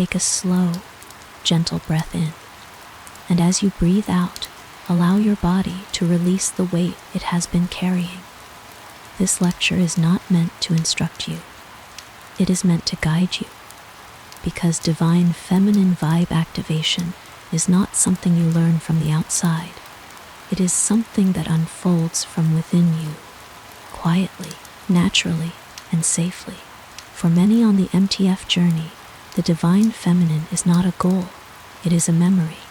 take a slow, gentle breath in. And as you breathe out, allow your body to release the weight it has been carrying. This lecture is not meant to instruct you. It is meant to guide you. Because divine feminine vibe activation is not something you learn from the outside. It is something that unfolds from within you, quietly, naturally, and safely. For many on the MTF journey, the divine feminine is not a goal. It is a memory,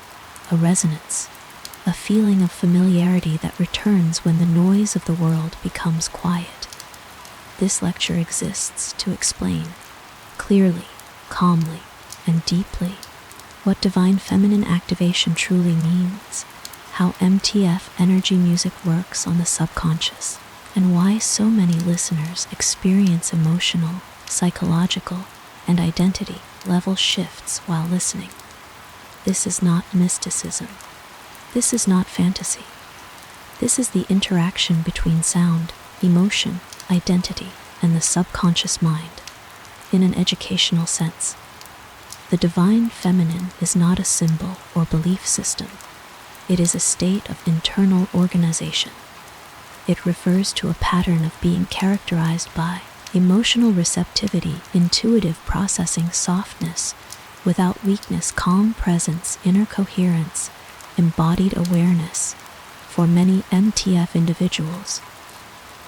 a resonance, a feeling of familiarity that returns when the noise of the world becomes quiet. This lecture exists to explain, clearly, calmly, and deeply, what divine feminine activation truly means, how MTF energy music works on the subconscious, and why so many listeners experience emotional, psychological, and identity level shifts while listening. This is not mysticism. This is not fantasy. This is the interaction between sound, emotion, identity, and the subconscious mind. In an educational sense, the divine feminine is not a symbol or belief system. It is a state of internal organization. It refers to a pattern of being characterized by emotional receptivity, intuitive processing, softness, without weakness, calm presence, inner coherence, embodied awareness. For many MTF individuals,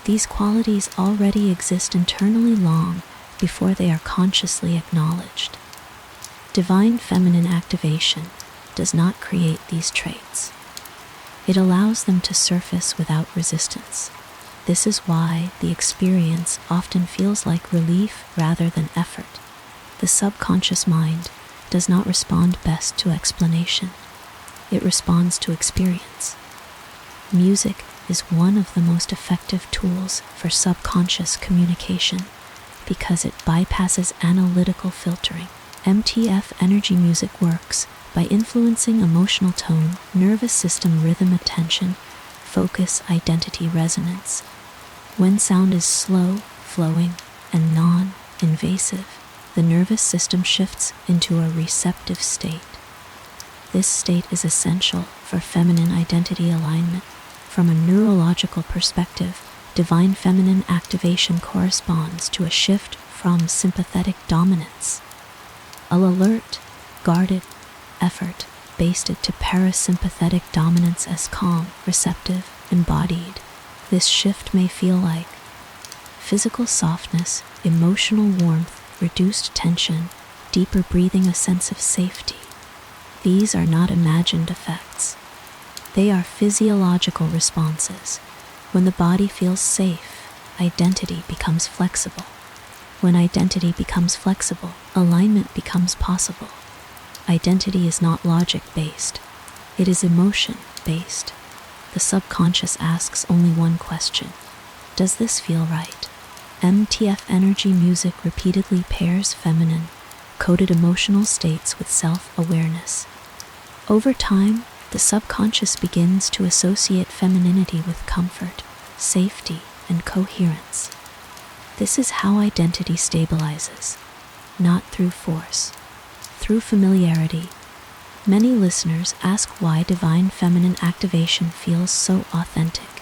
these qualities already exist internally long before they are consciously acknowledged. Divine feminine activation does not create these traits. It allows them to surface without resistance. This is why the experience often feels like relief rather than effort. The subconscious mind does not respond best to explanation. It responds to experience. Music is one of the most effective tools for subconscious communication because it bypasses analytical filtering. MTF energy music works by influencing emotional tone, nervous system rhythm, attention, focus, identity, resonance. When sound is slow, flowing, and non-invasive, the nervous system shifts into a receptive state. This state is essential for feminine identity alignment. From a neurological perspective, divine feminine activation corresponds to a shift from sympathetic dominance, alert, guarded, effort-based, to parasympathetic dominance as calm, receptive, embodied. This shift may feel like physical softness, emotional warmth, reduced tension, deeper breathing, a sense of safety. These are not imagined effects. They are physiological responses. When the body feels safe, identity becomes flexible. When identity becomes flexible, alignment becomes possible. Identity is not logic-based. It is emotion-based. The subconscious asks only one question: does this feel right? MTF energy music repeatedly pairs feminine, coded emotional states with self-awareness. Over time, the subconscious begins to associate femininity with comfort, safety, and coherence. This is how identity stabilizes, not through force, through familiarity. Many listeners ask why divine feminine activation feels so authentic.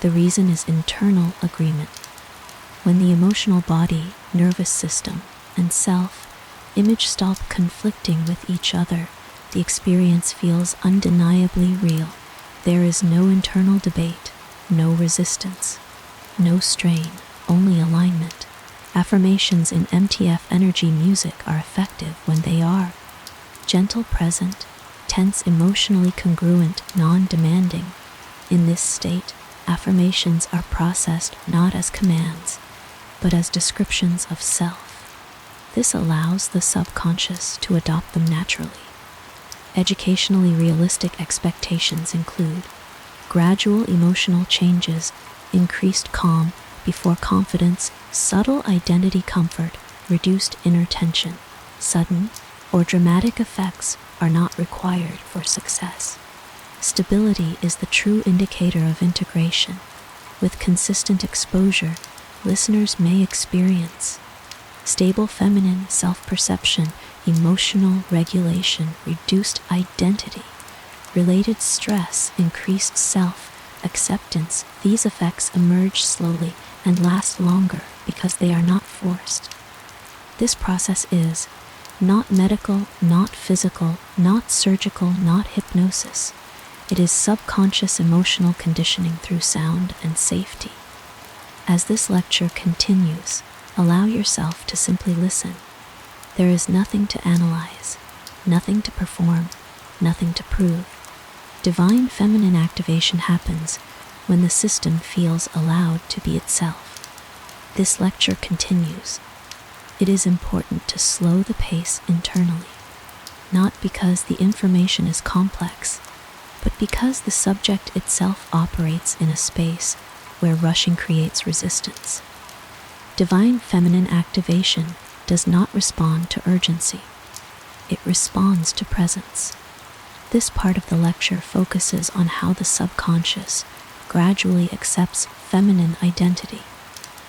The reason is internal agreement. When the emotional body, nervous system, and self-image stop conflicting with each other, the experience feels undeniably real. There is no internal debate, no resistance, no strain, only alignment. Affirmations in MTF energy music are effective when they are gentle, present, tense, emotionally congruent, non-demanding. In this state, affirmations are processed not as commands, but as descriptions of self. This allows the subconscious to adopt them naturally. Educationally realistic expectations include gradual emotional changes, increased calm before confidence, subtle identity comfort, reduced inner tension. Sudden or dramatic effects are not required for success. Stability is the true indicator of integration. With consistent exposure, listeners may experience stable feminine self-perception, emotional regulation, reduced identity, related stress, increased self-acceptance. These effects emerge slowly and last longer because they are not forced. This process is not medical, not physical, not surgical, not hypnosis. It is subconscious emotional conditioning through sound and safety. As this lecture continues, allow yourself to simply listen. There is nothing to analyze, nothing to perform, nothing to prove. Divine feminine activation happens when the system feels allowed to be itself. This lecture continues. It is important to slow the pace internally, not because the information is complex, but because the subject itself operates in a space where rushing creates resistance. Divine feminine activation does not respond to urgency. It responds to presence. This part of the lecture focuses on how the subconscious gradually accepts feminine identity,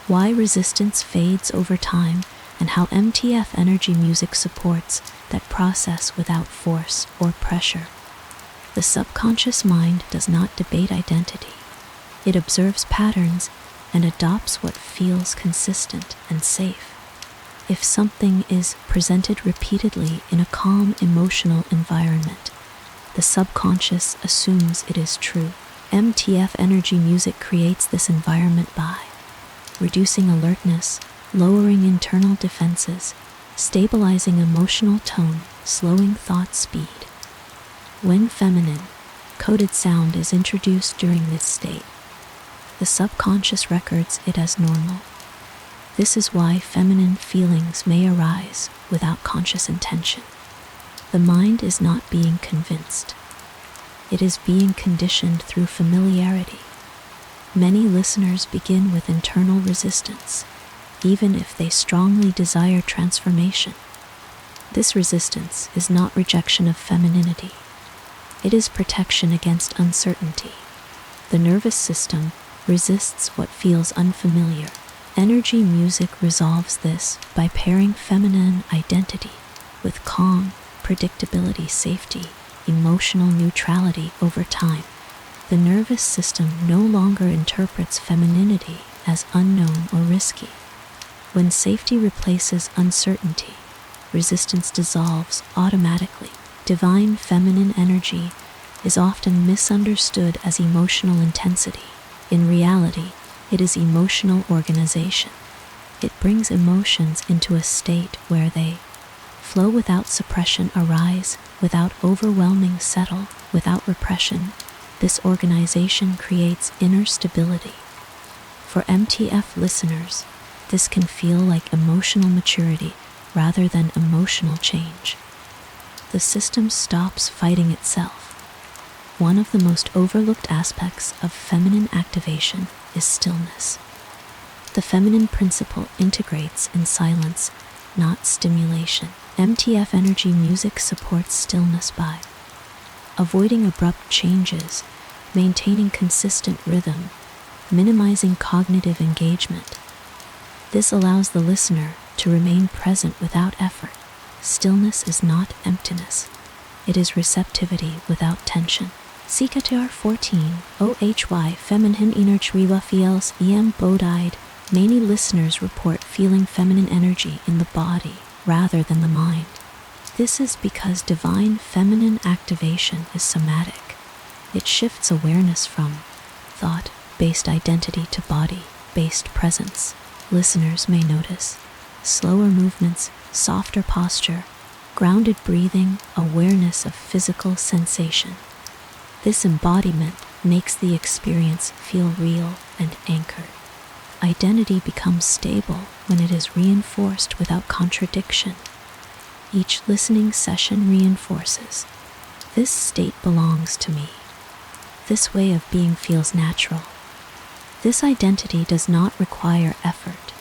why resistance fades over time, and how MTF energy music supports that process without force or pressure. The subconscious mind does not debate identity. It observes patterns and adopts what feels consistent and safe. If something is presented repeatedly in a calm emotional environment, the subconscious assumes it is true. MTF energy music creates this environment by reducing alertness, lowering internal defenses, stabilizing emotional tone, slowing thought speed. When feminine, coded sound is introduced during this state, the subconscious records it as normal. This is why feminine feelings may arise without conscious intention. The mind is not being convinced. It is being conditioned through familiarity. Many listeners begin with internal resistance, even if they strongly desire transformation. This resistance is not rejection of femininity. It is protection against uncertainty. The nervous system resists what feels unfamiliar. Energy music resolves this by pairing feminine identity with calm, predictability, safety, emotional neutrality over time. The nervous system no longer interprets femininity as unknown or risky. When safety replaces uncertainty, resistance dissolves automatically. Divine feminine energy is often misunderstood as emotional intensity. In reality, it is emotional organization. It brings emotions into a state where they flow without suppression, arise without overwhelming, settle without repression. This organization creates inner stability. For MTF listeners, this can feel like emotional maturity rather than emotional change. The system stops fighting itself. One of the most overlooked aspects of feminine activation is stillness. The feminine principle integrates in silence, not stimulation. MTF energy music supports stillness by avoiding abrupt changes, maintaining consistent rhythm, minimizing cognitive engagement. This allows the listener to remain present without effort. Stillness is not emptiness. It is receptivity without tension. CKTR 14, OHY, feminine energy feels embodied. Many listeners report feeling feminine energy in the body rather than the mind. This is because divine feminine activation is somatic. It shifts awareness from thought-based identity to body-based presence. Listeners may notice slower movements, softer posture, grounded breathing, awareness of physical sensation. This embodiment makes the experience feel real and anchored. Identity becomes stable when it is reinforced without contradiction. Each listening session reinforces, this state belongs to me. This way of being feels natural. This identity does not require effort.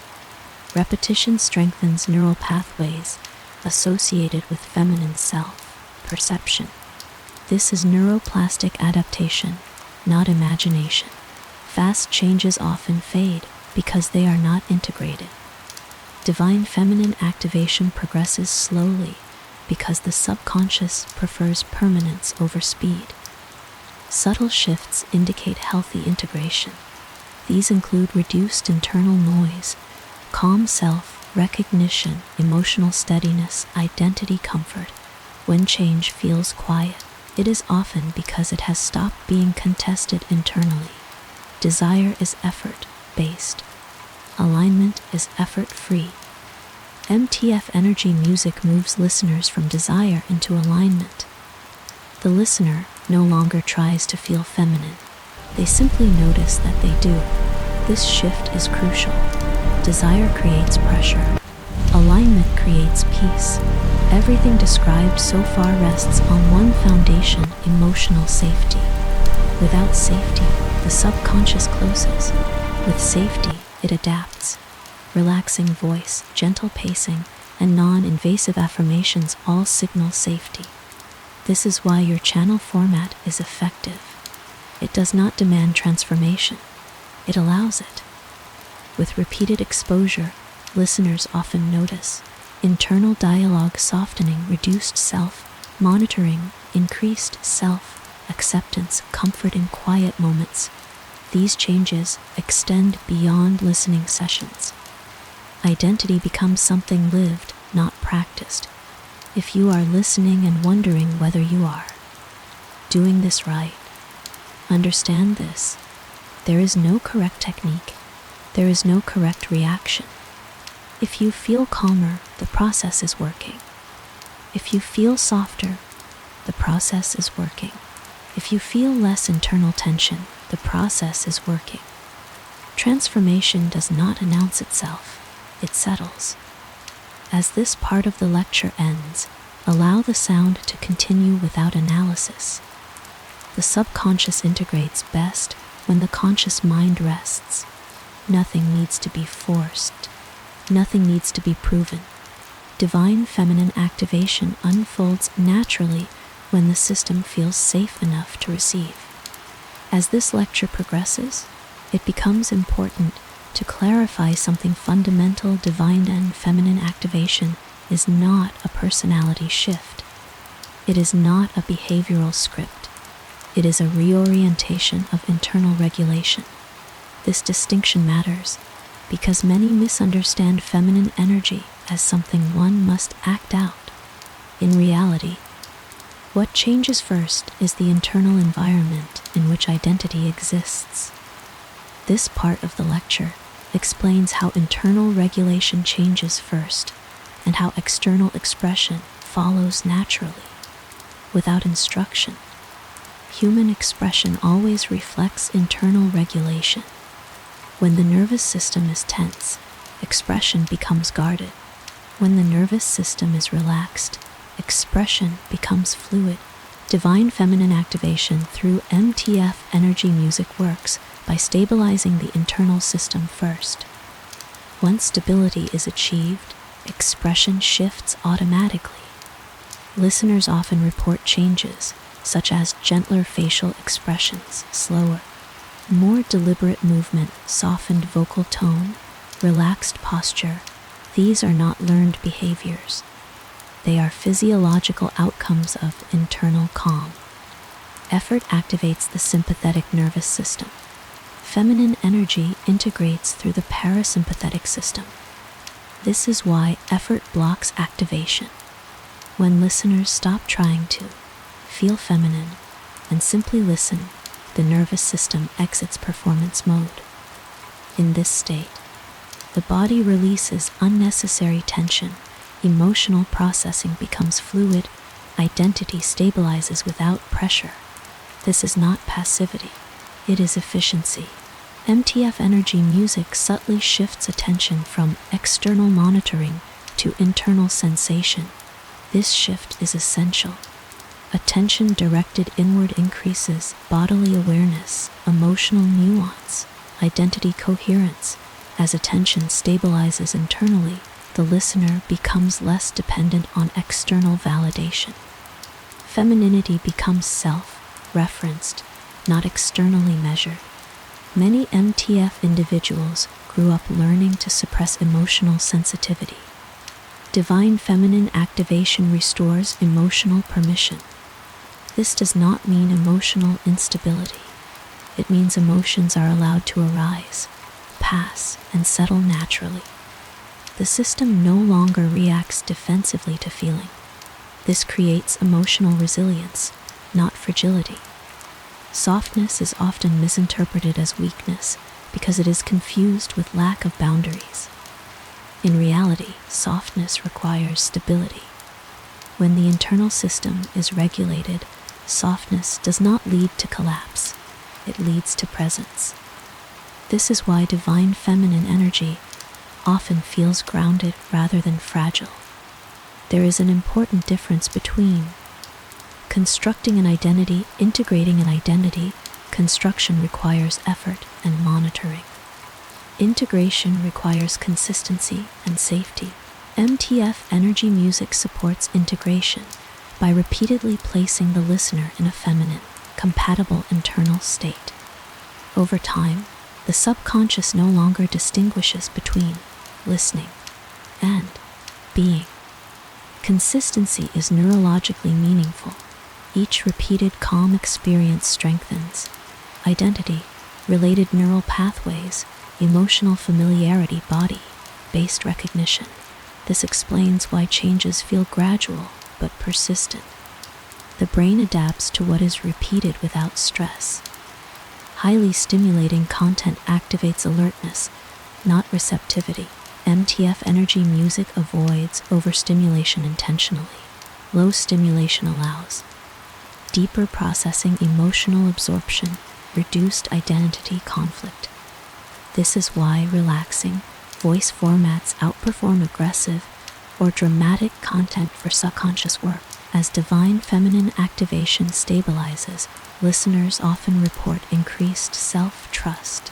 Repetition strengthens neural pathways associated with feminine self-perception. This is neuroplastic adaptation, not imagination. Fast changes often fade because they are not integrated. Divine feminine activation progresses slowly because the subconscious prefers permanence over speed. Subtle shifts indicate healthy integration. These include reduced internal noise, calm self-recognition, emotional steadiness, identity comfort. When change feels quiet, it is often because it has stopped being contested internally. Desire is effort-based. Alignment is effort-free. MTF energy music moves listeners from desire into alignment. The listener no longer tries to feel feminine. They simply notice that they do. This shift is crucial. Desire creates pressure. Alignment creates peace. Everything described so far rests on one foundation: emotional safety. Without safety, the subconscious closes. With safety, it adapts. Relaxing voice, gentle pacing, and non-invasive affirmations all signal safety. This is why your channel format is effective. It does not demand transformation. It allows it. With repeated exposure, listeners often notice internal dialogue softening, reduced self-monitoring, increased self-acceptance, comfort in quiet moments. These changes extend beyond listening sessions. Identity becomes something lived, not practiced. If you are listening and wondering whether you are doing this right, understand this: there is no correct technique. There is no correct reaction. If you feel calmer, the process is working. If you feel softer, the process is working. If you feel less internal tension, the process is working. Transformation does not announce itself. It settles. As this part of the lecture ends, allow the sound to continue without analysis. The subconscious integrates best when the conscious mind rests. Nothing needs to be forced. Nothing needs to be proven. Divine feminine activation unfolds naturally when the system feels safe enough to receive. As this lecture progresses, it becomes important to clarify something fundamental: divine and feminine activation is not a personality shift. It is not a behavioral script. It is a reorientation of internal regulation. This distinction matters because many misunderstand feminine energy as something one must act out. In reality, what changes first is the internal environment in which identity exists. This part of the lecture explains how internal regulation changes first and how external expression follows naturally. Without instruction, human expression always reflects internal regulation. When the nervous system is tense, expression becomes guarded. When the nervous system is relaxed, expression becomes fluid. Divine feminine activation through MTF energy music works by stabilizing the internal system first. Once stability is achieved, expression shifts automatically. Listeners often report changes, such as gentler facial expressions, slower, more deliberate movement, softened vocal tone, relaxed posture. These are not learned behaviors. They are physiological outcomes of internal calm. Effort activates the sympathetic nervous system. Feminine energy integrates through the parasympathetic system. This is why effort blocks activation. When listeners stop trying to feel feminine and simply listen, the nervous system exits performance mode. In this state, the body releases unnecessary tension, emotional processing becomes fluid, identity stabilizes without pressure. This is not passivity, it is efficiency. MTF energy music subtly shifts attention from external monitoring to internal sensation. This shift is essential. Attention directed inward increases bodily awareness, emotional nuance, identity coherence. As attention stabilizes internally, the listener becomes less dependent on external validation. Femininity becomes self-referenced, not externally measured. Many MTF individuals grew up learning to suppress emotional sensitivity. Divine feminine activation restores emotional permission. This does not mean emotional instability. It means emotions are allowed to arise, pass, and settle naturally. The system no longer reacts defensively to feeling. This creates emotional resilience, not fragility. Softness is often misinterpreted as weakness because it is confused with lack of boundaries. In reality, softness requires stability. When the internal system is regulated, softness does not lead to collapse. It leads to presence. This is why divine feminine energy often feels grounded rather than fragile. There is an important difference between constructing an identity, integrating an identity. Construction requires effort and monitoring. Integration requires consistency and safety. MTF energy music supports integration by repeatedly placing the listener in a feminine, compatible internal state. Over time, the subconscious no longer distinguishes between listening and being. Consistency is neurologically meaningful. Each repeated calm experience strengthens identity, related neural pathways, emotional familiarity, body-based recognition. This explains why changes feel gradual but persistent. The brain adapts to what is repeated without stress. Highly stimulating content activates alertness, not receptivity. MTF energy music avoids overstimulation intentionally. Low stimulation allows deeper processing, emotional absorption, reduced identity conflict. This is why relaxing voice formats outperform aggressive or dramatic content for subconscious work. As divine feminine activation stabilizes, listeners often report increased self-trust.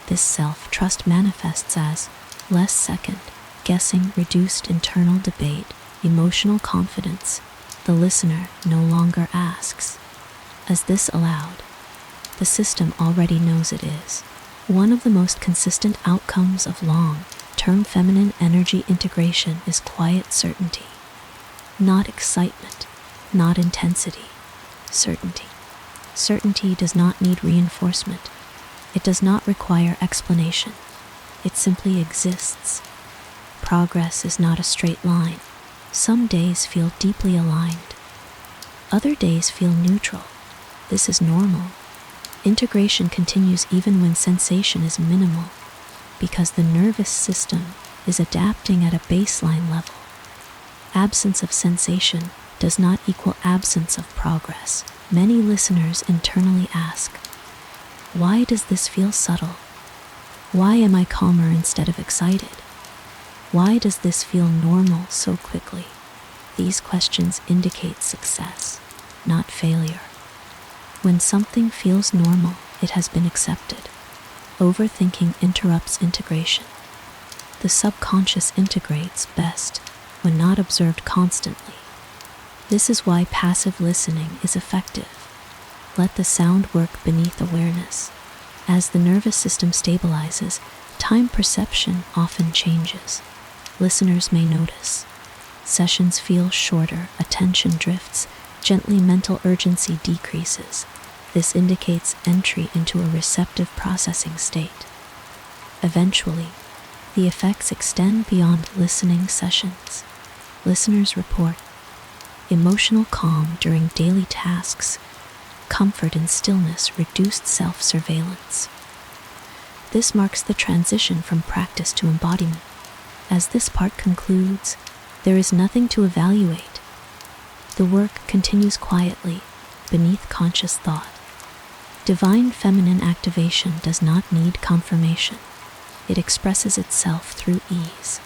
This self-trust manifests as less second-guessing, reduced internal debate, emotional confidence. The listener no longer asks, "Is this allowed?" The system already knows it is. One of the most consistent outcomes of long-term feminine energy integration is quiet certainty. Not excitement, not intensity, certainty. Certainty does not need reinforcement. It does not require explanation. It simply exists. Progress is not a straight line. Some days feel deeply aligned. Other days feel neutral. This is normal. Integration continues even when sensation is minimal, because the nervous system is adapting at a baseline level. Absence of sensation does not equal absence of progress. Many listeners internally ask, "Why does this feel subtle? Why am I calmer instead of excited? Why does this feel normal so quickly?" These questions indicate success, not failure. When something feels normal, it has been accepted. Overthinking interrupts integration. The subconscious integrates best when not observed constantly. This is why passive listening is effective. Let the sound work beneath awareness. As the nervous system stabilizes, time perception often changes. Listeners may notice sessions feel shorter, attention drifts, gently mental urgency decreases. This indicates entry into a receptive processing state. Eventually, the effects extend beyond listening sessions. Listeners report emotional calm during daily tasks, comfort in stillness, reduced self-surveillance. This marks the transition from practice to embodiment. As this part concludes, there is nothing to evaluate. The work continues quietly, beneath conscious thought. Divine feminine activation does not need confirmation. It expresses itself through ease.